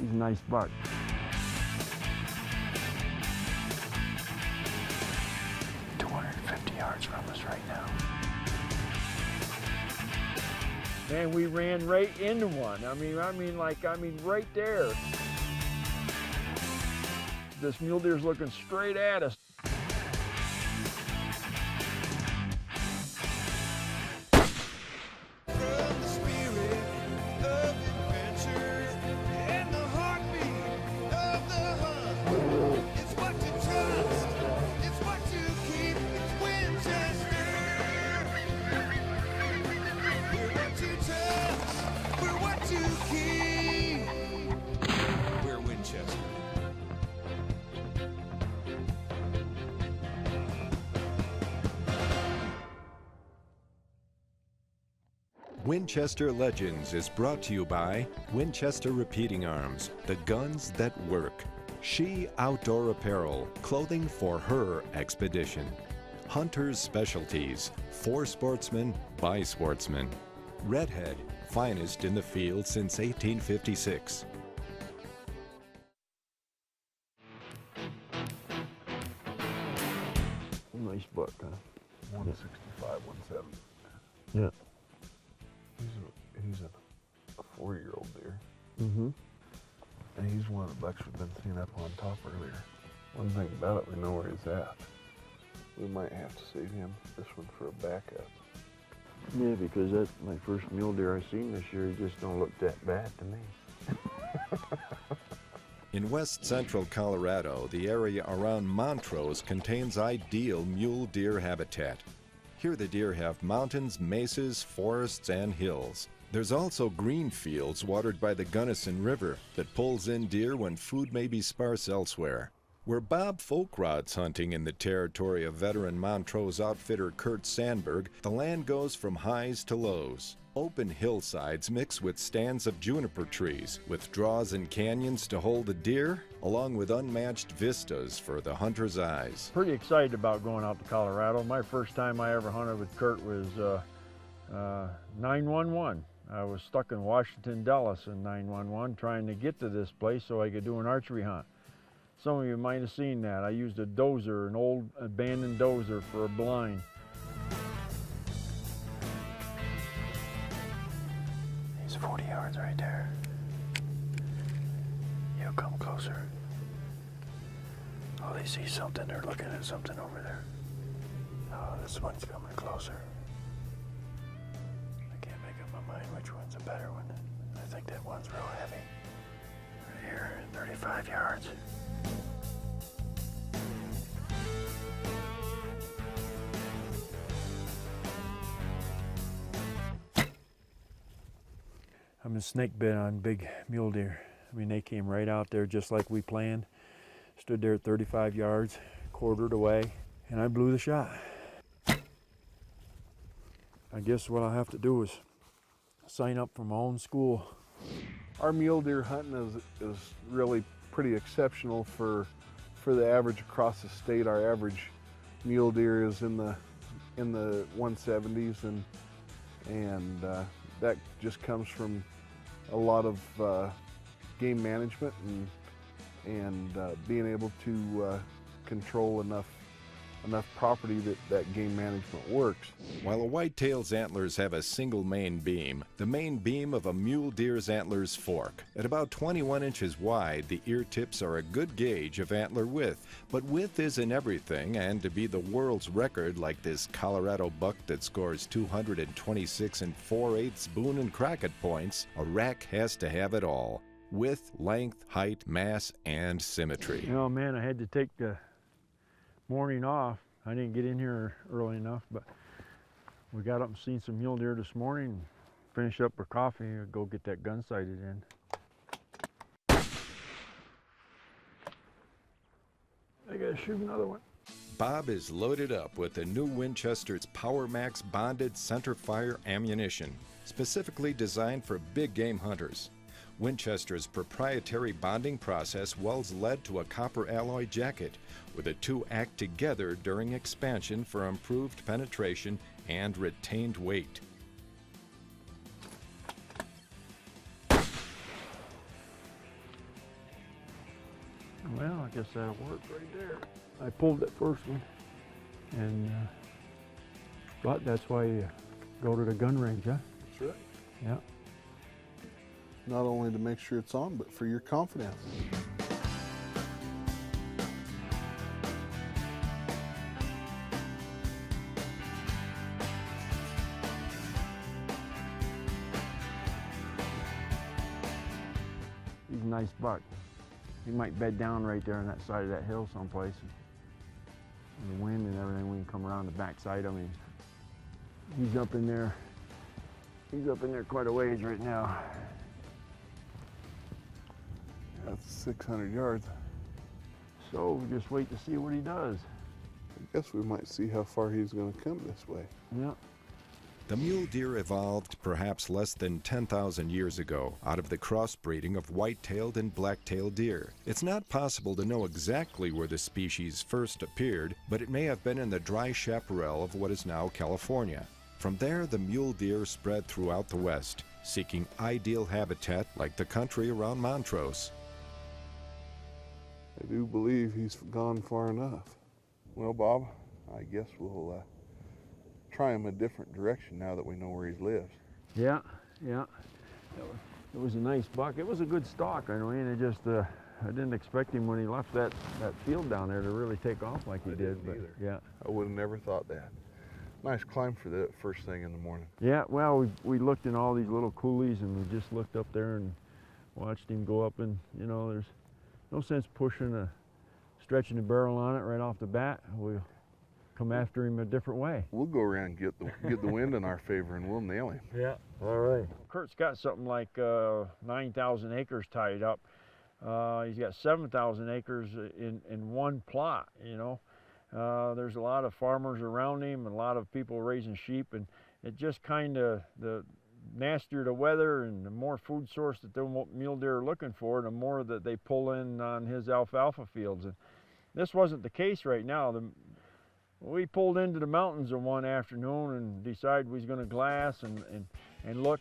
He's a nice buck. Yards from us right now. Man, we ran right into one. I mean right there. This mule deer's looking straight at us. We're Winchester. Winchester Legends is brought to you by Winchester Repeating Arms, the guns that work. She Outdoor Apparel, clothing for her expedition. Hunter's Specialties, for sportsmen, by sportsmen. Redhead, finest in the field since 1856. Nice buck, huh? 165, 170. Yeah. He's a 4-year-old deer. Mm-hmm. And he's one of the bucks we've been seeing up on top earlier. One thing about it, we know where he's at. We might have to save him, this one, for a backup. Yeah, because that's my first mule deer I've seen this year. He just don't look that bad to me. In west central Colorado, the area around Montrose contains ideal mule deer habitat. Here the deer have mountains, mesas, forests, and hills. There's also green fields watered by the Gunnison River that pulls in deer when food may be sparse elsewhere. Where Bob Foulkrod's hunting in the territory of veteran Montrose outfitter Kurt Sandberg, the land goes from highs to lows. Open hillsides mix with stands of juniper trees, with draws and canyons to hold the deer, along with unmatched vistas for the hunter's eyes. Pretty excited about going out to Colorado. My first time I ever hunted with Kurt was 911. I was stuck in Washington, Dulles in 911 trying to get to this place so I could do an archery hunt. Some of you might have seen that. I used a dozer, an old abandoned dozer for a blind. He's 40 yards right there. He'll come closer. Oh, they see something. They're looking at something over there. Oh, this one's coming closer. I can't make up my mind which one's a better one. I think that one's real heavy. Right here, 35 yards. I'm a snake bit on big mule deer. I mean, they came right out there just like we planned. Stood there at 35 yards, quartered away, and I blew the shot. I guess what I'll have to do is sign up for my own school. Our mule deer hunting is really pretty exceptional for the average across the state. Our average mule deer is in the 170s, and that just comes from a lot of game management and being able to control enough property that game management works. While a whitetail's antlers have a single main beam, the main beam of a mule deer's antlers fork. At about 21 inches wide, the ear tips are a good gauge of antler width, but width isn't everything, and to be the world's record like this Colorado buck that scores 226 4/8 Boone and Crockett points, a rack has to have it all. Width, length, height, mass, and symmetry. You know, man, I had to take the morning off. I didn't get in here early enough, but we got up and seen some mule deer this morning, finish up our coffee and go get that gun sighted in. I gotta shoot another one. Bob is loaded up with the new Winchester's Power Max bonded centerfire ammunition, specifically designed for big game hunters. Winchester's proprietary bonding process welds lead to a copper alloy jacket, where the two act together during expansion for improved penetration and retained weight. guess that'll work right there. I pulled that first one, and but that's why you go to the gun range, huh? That's right. Yeah. Not only to make sure it's on, but for your confidence. He's a nice buck. He might bed down right there on that side of that hill someplace. And the wind and everything, we can come around the back side of him. He's up in there. He's up in there quite a ways right now. That's 600 yards. So we just wait to see what he does. I guess we might see how far he's going to come this way. Yeah. The mule deer evolved perhaps less than 10,000 years ago out of the crossbreeding of white-tailed and black-tailed deer. It's not possible to know exactly where the species first appeared, but it may have been in the dry chaparral of what is now California. From there, the mule deer spread throughout the West, seeking ideal habitat like the country around Montrose. I do believe he's gone far enough. Well, Bob, I guess we'll try him a different direction now that we know where he lives. Yeah, yeah. It was a nice buck. It was a good stalk, I mean, it just, I didn't expect him when he left that field down there to really take off like he did. But either. yeah. I would have never thought that. Nice climb for the first thing in the morning. Yeah, well, we looked in all these little coulees and we just looked up there and watched him go up, and, you know, there's no sense stretching the barrel on it right off the bat. We'll come after him a different way. We'll go around and get the wind in our favor and we'll nail him. Yeah, all right. Kurt's got something like 9,000 acres tied up. He's got 7,000 acres in one plot, you know. There's a lot of farmers around him and a lot of people raising sheep, and it just kind of, the nastier the weather and the more food source that the mule deer are looking for, the more that they pull in on his alfalfa fields. And this wasn't the case right now. We pulled into the mountains one afternoon and decided we was going to glass and look.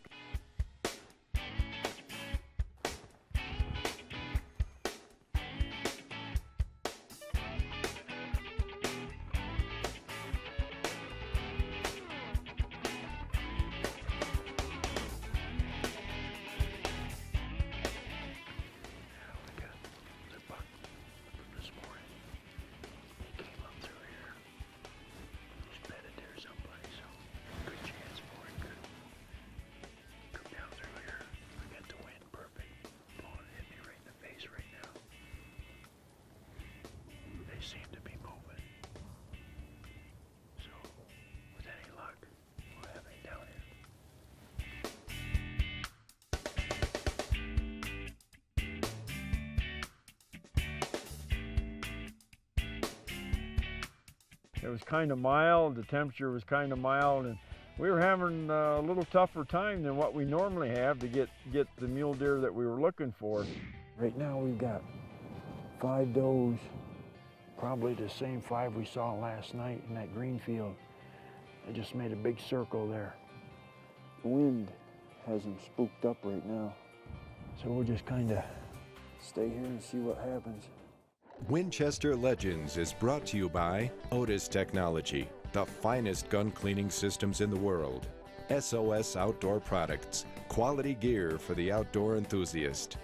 It was kind of mild, the temperature was kind of mild, and we were having a little tougher time than what we normally have to get the mule deer that we were looking for. Right now we've got 5 does, probably the same 5 we saw last night in that green field. They just made a big circle there. The wind has them spooked up right now, so we'll just kind of stay here and see what happens. Winchester Legends is brought to you by Otis Technology, the finest gun cleaning systems in the world. SOS Outdoor Products, quality gear for the outdoor enthusiast.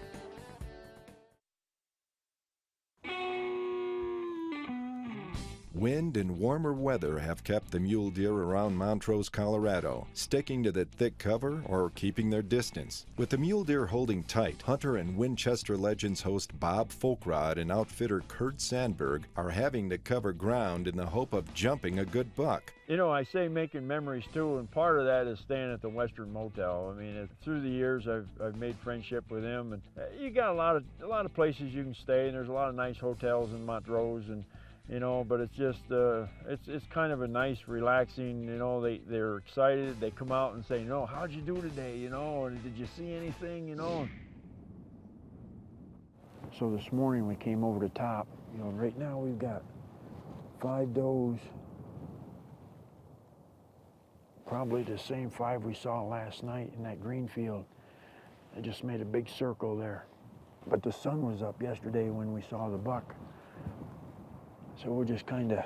Wind and warmer weather have kept the mule deer around Montrose, Colorado, sticking to the thick cover or keeping their distance. With the mule deer holding tight, Hunter and Winchester Legends host Bob Foulkrod and outfitter Kurt Sandberg are having to cover ground in the hope of jumping a good buck. You know, I say making memories too, and part of that is staying at the Western Motel. I mean, through the years, I've made friendship with him, and you got a lot of places you can stay, and there's a lot of nice hotels in Montrose, and you know, but it's just, it's kind of a nice, relaxing, you know, they're excited. They come out and say, you know, how'd you do today, you know, and did you see anything, you know? So this morning we came over the top, you know, right now we've got 5 does, probably the same 5 we saw last night in that green field. They just made a big circle there. But the sun was up yesterday when we saw the buck. So we'll just kind of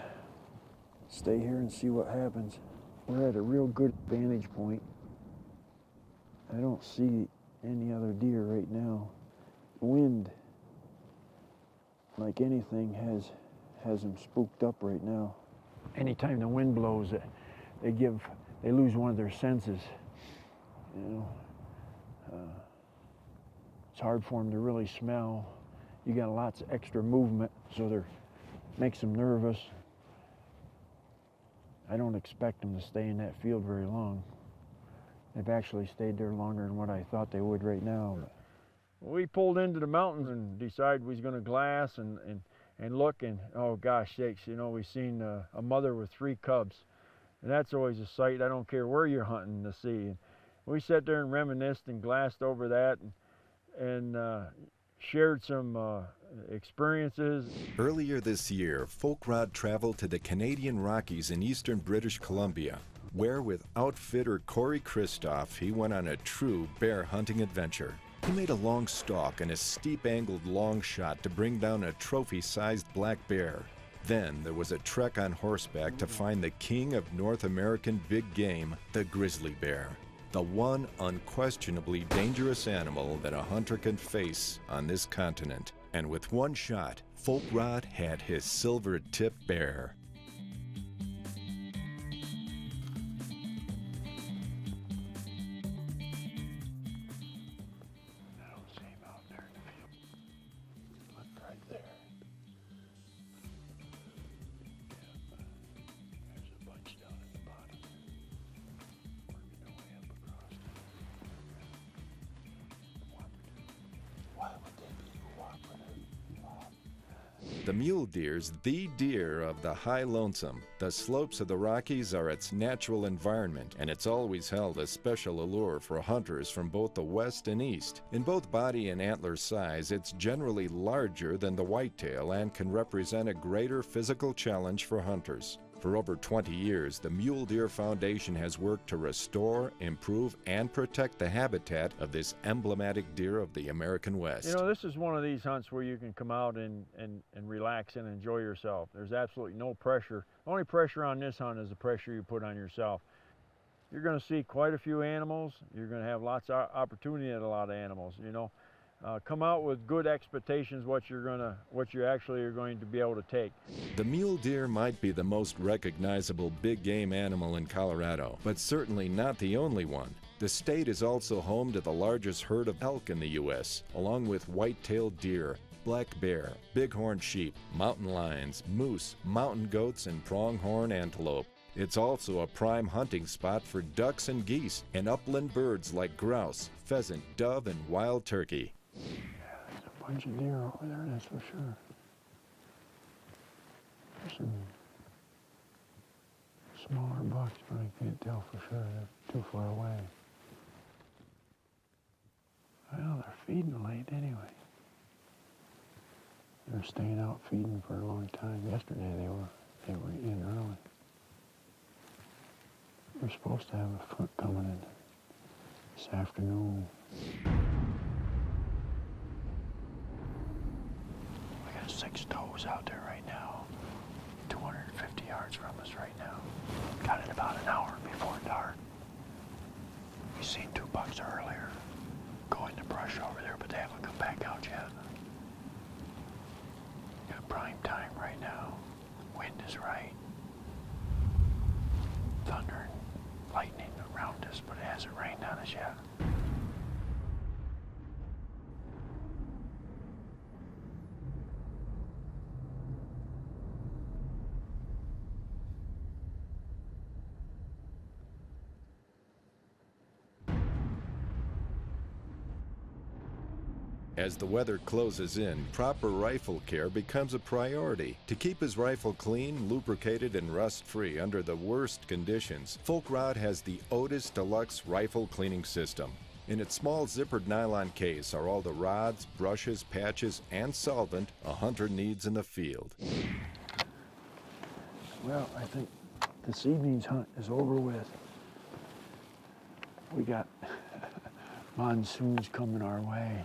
stay here and see what happens. We're at a real good vantage point. I don't see any other deer right now. Wind, like anything, has them spooked up right now. Anytime the wind blows, they lose one of their senses. You know, it's hard for them to really smell. You got lots of extra movement, so makes them nervous. I don't expect them to stay in that field very long. They've actually stayed there longer than what I thought they would right now. We pulled into the mountains and decided we was going to glass and look, and oh gosh sakes, you know, we seen a mother with 3 cubs. And that's always a sight. I don't care where you're hunting to see. And we sat there and reminisced and glassed over that and shared some experiences. Earlier this year, Foulkrod traveled to the Canadian Rockies in eastern British Columbia, where with outfitter Corey Christoph, he went on a true bear hunting adventure. He made a long stalk and a steep-angled long shot to bring down a trophy-sized black bear. Then there was a trek on horseback to find the king of North American big game, the grizzly bear, the one unquestionably dangerous animal that a hunter can face on this continent. And with one shot, Foulkrod had his silver-tipped bear. The mule deer's the deer of the high lonesome. The slopes of the Rockies are its natural environment, and it's always held a special allure for hunters from both the west and east. In both body and antler size, it's generally larger than the whitetail and can represent a greater physical challenge for hunters. For over 20 years, the Mule Deer Foundation has worked to restore, improve, and protect the habitat of this emblematic deer of the American West. You know, this is one of these hunts where you can come out and relax and enjoy yourself. There's absolutely no pressure. The only pressure on this hunt is the pressure you put on yourself. You're going to see quite a few animals. You're going to have lots of opportunity at a lot of animals, you know. Come out with good expectations what you actually are going to be able to take. The mule deer might be the most recognizable big game animal in Colorado, but certainly not the only one. The state is also home to the largest herd of elk in the U.S., along with white-tailed deer, black bear, bighorn sheep, mountain lions, moose, mountain goats, and pronghorn antelope. It's also a prime hunting spot for ducks and geese, and upland birds like grouse, pheasant, dove, and wild turkey. Yeah, there's a bunch of deer over there, that's for sure. There's some smaller bucks, but I can't tell for sure. They're too far away. Well, they're feeding late anyway. They're staying out feeding for a long time. Yesterday they were in early. We're supposed to have a front coming in this afternoon. We got 6 does out there right now, 250 yards from us right now. Got it about an hour before dark. We seen 2 bucks earlier go in the brush over there, but they haven't come back out yet. Got prime time right now. Wind is right. Thunder and lightning around us, but it hasn't rained on us yet. As the weather closes in, proper rifle care becomes a priority. To keep his rifle clean, lubricated, and rust-free under the worst conditions, Foulkrod has the Otis Deluxe Rifle Cleaning System. In its small zippered nylon case are all the rods, brushes, patches, and solvent a hunter needs in the field. Well, I think this evening's hunt is over with. We got monsoons coming our way.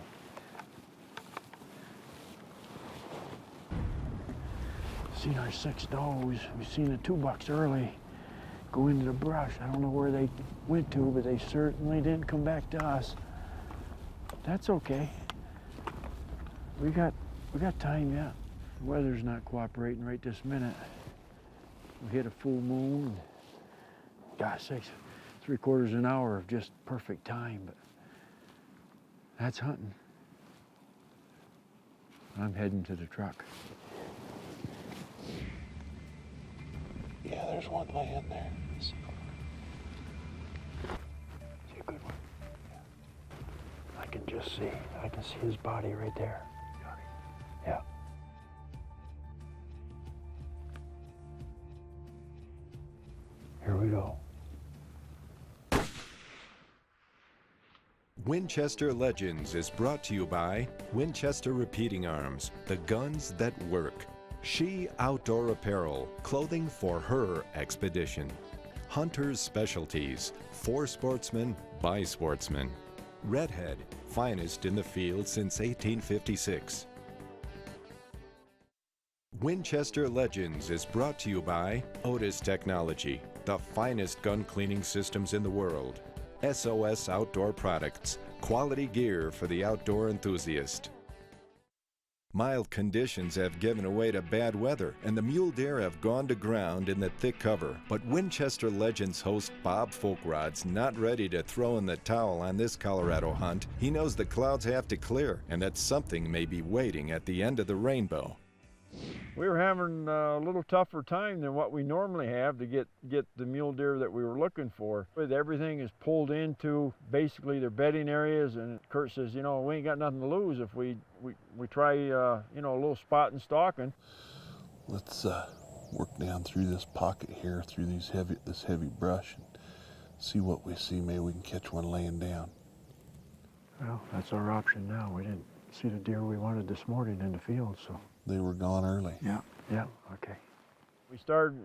Seen our 6 does. We've seen the 2 bucks early go into the brush. I don't know where they went to, but they certainly didn't come back to us. That's okay. We got time yet. The weather's not cooperating right this minute. We hit a full moon. Gosh sakes, 3/4 an hour of just perfect time, but that's hunting. I'm heading to the truck. Yeah, there's one laying there. See a good one. I can just see. I can see his body right there. Yeah. Here we go. Winchester Legends is brought to you by Winchester Repeating Arms, the guns that work. She Outdoor Apparel, clothing for her expedition. Hunter's Specialties, for sportsmen, by sportsmen. Redhead, finest in the field since 1856. Winchester Legends is brought to you by Otis Technology, the finest gun cleaning systems in the world. SOS Outdoor Products, quality gear for the outdoor enthusiast. Mild conditions have given way to bad weather, and the mule deer have gone to ground in the thick cover. But Winchester Legends host Bob Foulkrod's not ready to throw in the towel on this Colorado hunt. He knows the clouds have to clear, and that something may be waiting at the end of the rainbow. We were having a little tougher time than what we normally have to get the mule deer that we were looking for. With everything is pulled into basically their bedding areas, and Kurt says, you know, we ain't got nothing to lose if we try, you know, a little spot and stalking. Let's work down through this pocket here, through this heavy brush, and see what we see. Maybe we can catch one laying down. Well, that's our option now. We didn't see the deer we wanted this morning in the field, so. They were gone early. Yeah, okay. We started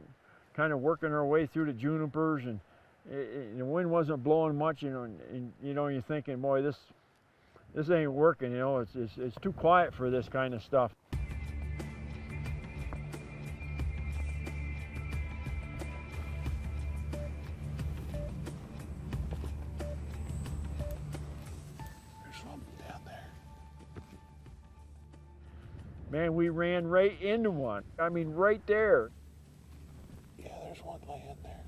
kind of working our way through the junipers, and the wind wasn't blowing much, you know, and you know, you're thinking, boy, this ain't working, you know, it's too quiet for this kind of stuff. Man, we ran right into one. I mean, right there. Yeah, there's one laying there.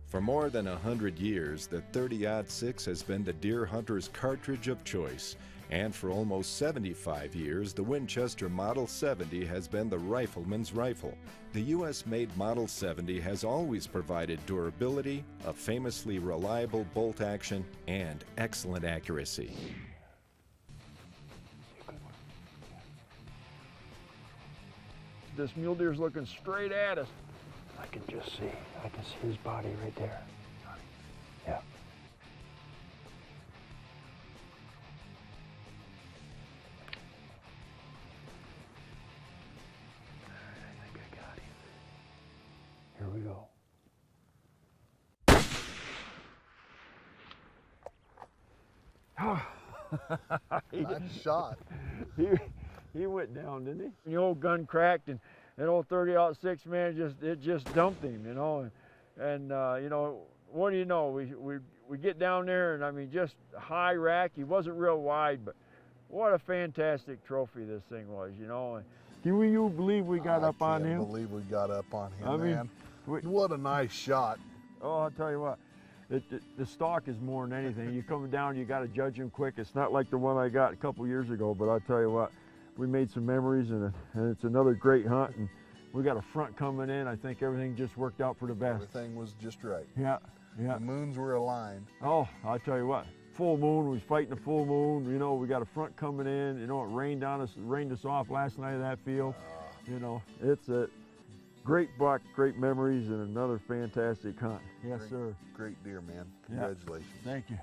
For more than 100 years, the 30-06 has been the deer hunter's cartridge of choice. And for almost 75 years, the Winchester Model 70 has been the rifleman's rifle. The U.S.-made Model 70 has always provided durability, a famously reliable bolt action, and excellent accuracy. This mule deer's looking straight at us. I can just see. I can see his body right there. Yeah. Here we go. Nice shot. He went down, didn't he? The old gun cracked, and that old 30-06, man, it just dumped him, you know. And you know, what do you know? We get down there, and I mean, just high rack. He wasn't real wide, but what a fantastic trophy this thing was, you know. Can you believe we got up on him? I can't believe we got up on him, I mean, man. What a nice shot. Oh, I'll tell you what, the stalk is more than anything. You come down, you got to judge him quick. It's not like the one I got a couple years ago, but I'll tell you what, we made some memories, and it's another great hunt. And we got a front coming in. I think everything just worked out for the best. Everything was just right. Yeah. The moons were aligned. Oh, I'll tell you what, full moon, we was fighting a full moon. You know, we got a front coming in. You know, it rained us off last night in that field. You know, it's a great buck, great memories, and another fantastic hunt. Yes, sir. Great deer, man. Congratulations. Thank you.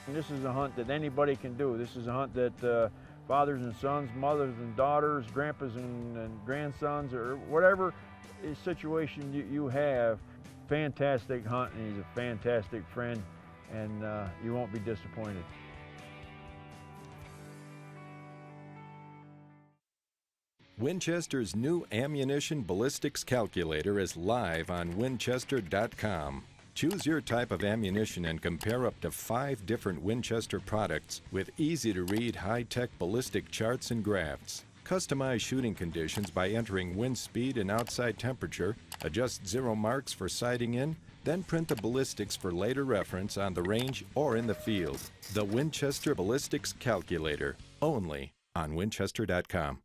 And this is a hunt that anybody can do. This is a hunt that fathers and sons, mothers and daughters, grandpas and grandsons, or whatever situation you have. Fantastic hunt, and he's a fantastic friend. and you won't be disappointed. Winchester's new ammunition ballistics calculator is live on Winchester.com. Choose your type of ammunition and compare up to 5 different Winchester products with easy-to-read high-tech ballistic charts and graphs. Customize shooting conditions by entering wind speed and outside temperature, adjust 0 marks for sighting in, then print the ballistics for later reference on the range or in the field. The Winchester Ballistics Calculator, only on Winchester.com.